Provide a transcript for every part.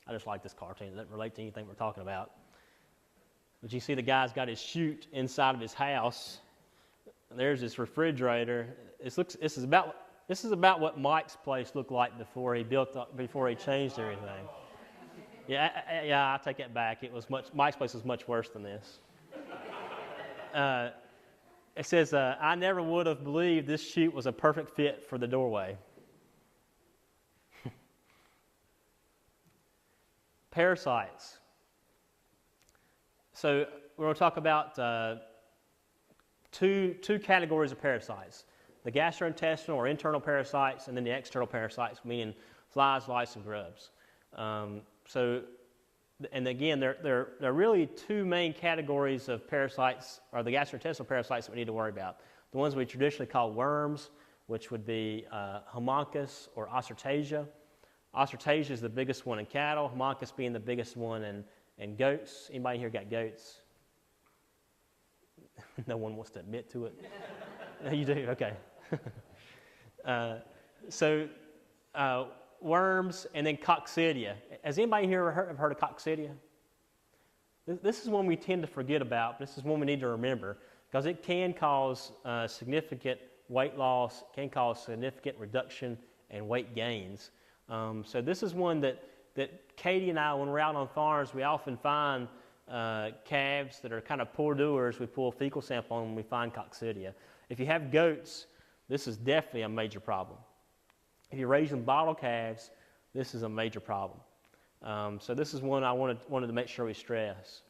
I just like this cartoon. It doesn't relate to anything we're talking about. But you see the guy's got his chute inside of his house. There's this refrigerator. This is about what Mike's place looked like before he changed everything. Yeah, I take that back. Mike's place was much worse than this. It says, I never would have believed this chute was a perfect fit for the doorway. Parasites. So we're going to talk about two categories of parasites. The gastrointestinal or internal parasites, and then the external parasites, meaning flies, lice, and grubs. And again, there are really two main categories of parasites, or the gastrointestinal parasites that we need to worry about. The ones we traditionally call worms, which would be Haemonchus or Ostartesia. Ostartesia is the biggest one in cattle, Haemonchus being the biggest one in goats. Anybody here got goats? No one wants to admit to it. No, you do? Okay. Worms, and then coccidia. Has anybody here heard of coccidia? This is one we tend to forget about, but this is one we need to remember because it can cause significant weight loss, can cause significant reduction and weight gains. So this is one that Katie and I, when we're out on farms, we often find calves that are kind of poor doers. We pull a fecal sample on them and we find coccidia. If you have goats, this is definitely a major problem. If you're raising bottle calves, this is a major problem. So this is one I wanted to make sure we stress.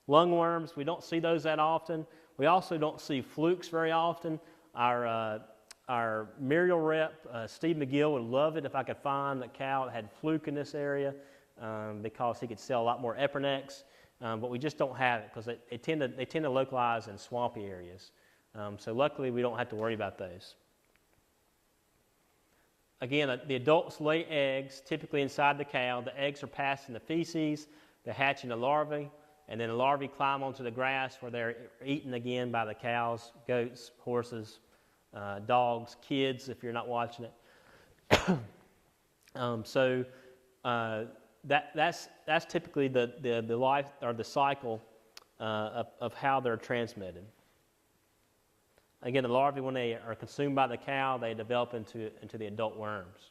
Lungworms, we don't see those that often. We also don't see flukes very often. Our Muriel rep, Steve McGill, would love it if I could find a cow that had fluke in this area because he could sell a lot more Epernex. But we just don't have it because they tend to localize in swampy areas. So luckily we don't have to worry about those. Again, the adults lay eggs typically inside the cow. The eggs are passed into feces, they hatch into larvae, and then the larvae climb onto the grass where they're eaten again by the cows, goats, horses, dogs, kids if you're not watching it. That's typically the life or the cycle of how they're transmitted. Again, the larvae, when they are consumed by the cow, they develop into the adult worms.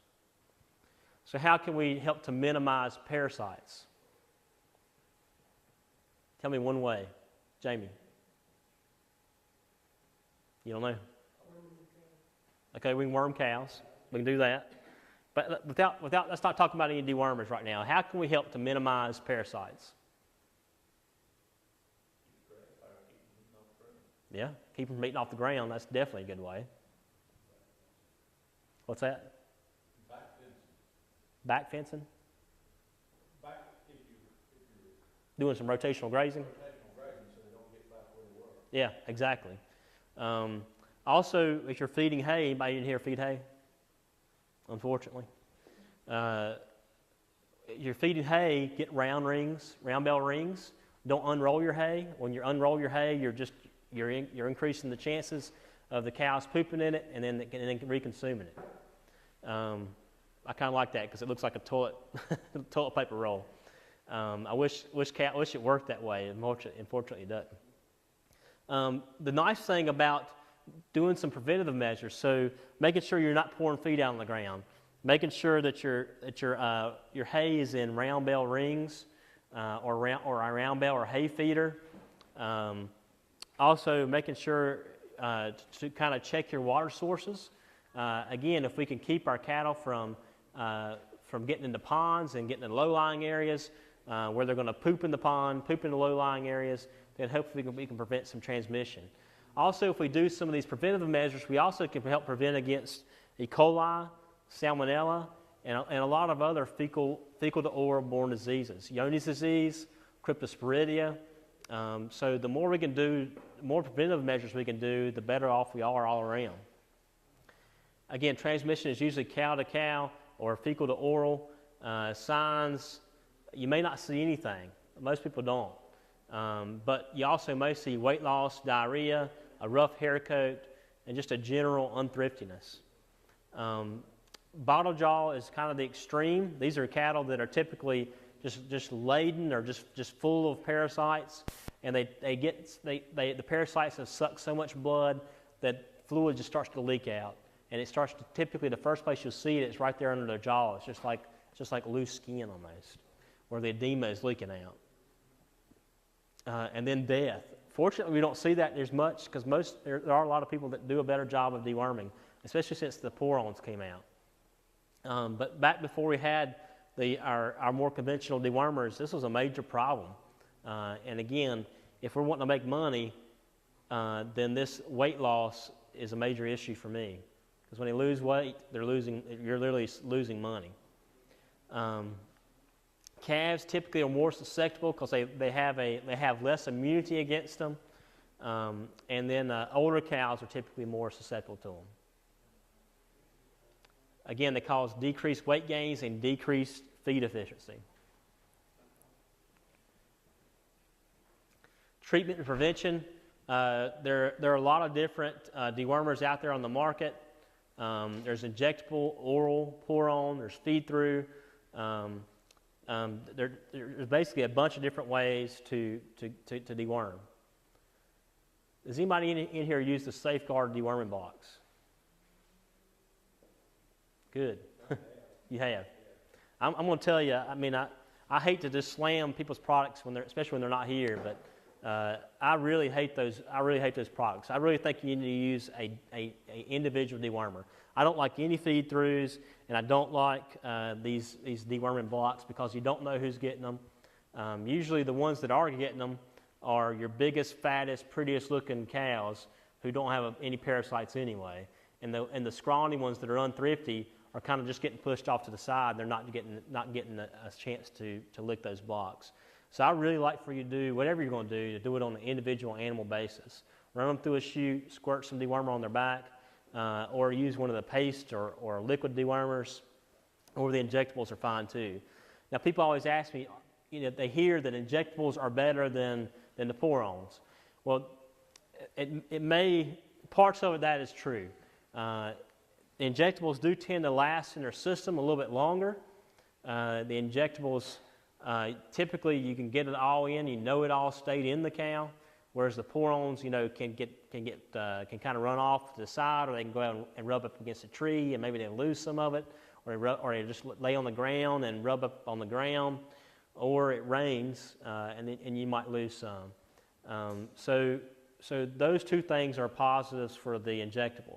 So how can we help to minimize parasites? Tell me one way. Jamie. You don't know? Okay, we can worm cows. We can do that. But let's not talk about any dewormers right now. How can we help to minimize parasites? Yeah, keep them from eating off the ground. That's definitely a good way. What's that? Back fencing. Doing some rotational grazing. So they don't get back where they were. Yeah, exactly. Also, if you're feeding hay, anybody in here feed hay? Unfortunately. You're feeding hay, get round bale rings. Don't unroll your hay. When you unroll your hay, you're increasing the chances of the cows pooping in it and then reconsuming it. I kind of like that because it looks like a toilet paper roll. I wish it worked that way. Unfortunately, it doesn't. The nice thing about doing some preventative measures, so making sure you're not pouring feed out on the ground, making sure that your hay is in round bale rings or a round bale or hay feeder. Also, making sure to kind of check your water sources. Again, if we can keep our cattle from getting into ponds and getting in low-lying areas where they're going to poop in the pond, poop in the low-lying areas, then hopefully we can prevent some transmission. Also, if we do some of these preventative measures, we also can help prevent against E. coli, salmonella, and a lot of other fecal-to-oral borne diseases. Johne's disease, cryptosporidia. So the more we can do, the more preventative measures we can do, the better off we are all around. Again, transmission is usually cow to cow or fecal to oral. Signs, you may not see anything. Most people don't. But you also may see weight loss, diarrhea, a rough hair coat, and just a general unthriftiness. Bottle jaw is kind of the extreme. These are cattle that are typically just laden or just full of parasites, and the parasites have sucked so much blood that fluid just starts to leak out, and it starts to, typically the first place you'll see it's right there under their jaw. It's just like loose skin almost, where the edema is leaking out. And then death. Fortunately, we don't see that as much because there are a lot of people that do a better job of deworming, especially since the pour-ons came out. But back before we had our more conventional dewormers, this was a major problem. And again, if we're wanting to make money, then this weight loss is a major issue for me. Because when they lose weight, you're literally losing money. Calves typically are more susceptible because they have less immunity against them, and then older cows are typically more susceptible to them. Again, they cause decreased weight gains and decreased feed efficiency. Treatment and prevention. There are a lot of different dewormers out there on the market. There's injectable, oral, pour-on, there's feed-through. There's basically a bunch of different ways to deworm. Does anybody in here use the Safeguard deworming box? Good. You have. I'm going to tell you, I mean, I hate to just slam people's products especially when they're not here, but I really hate those products. I really think you need to use a individual dewormer. I don't like any feed-throughs, and I don't like these deworming blocks because you don't know who's getting them. Usually the ones that are getting them are your biggest, fattest, prettiest looking cows who don't have any parasites anyway. And the scrawny ones that are unthrifty are kind of just getting pushed off to the side. They're not getting a chance to lick those blocks. So I really like for you to do whatever you're going to do it on an individual animal basis. Run them through a chute, squirt some dewormer on their back, or use one of the paste or liquid dewormers, or the injectables are fine too. Now people always ask me, they hear that injectables are better than the pour-ons. Well, parts of that is true. The injectables do tend to last in their system a little bit longer. The injectables, typically you can get it all in, it all stayed in the cow, whereas the pour-ons, can kind of run off to the side, or they can go out and rub up against a tree, and maybe they lose some of it, or they just lay on the ground and rub up on the ground, or it rains, and you might lose some. So those two things are positives for the injectables.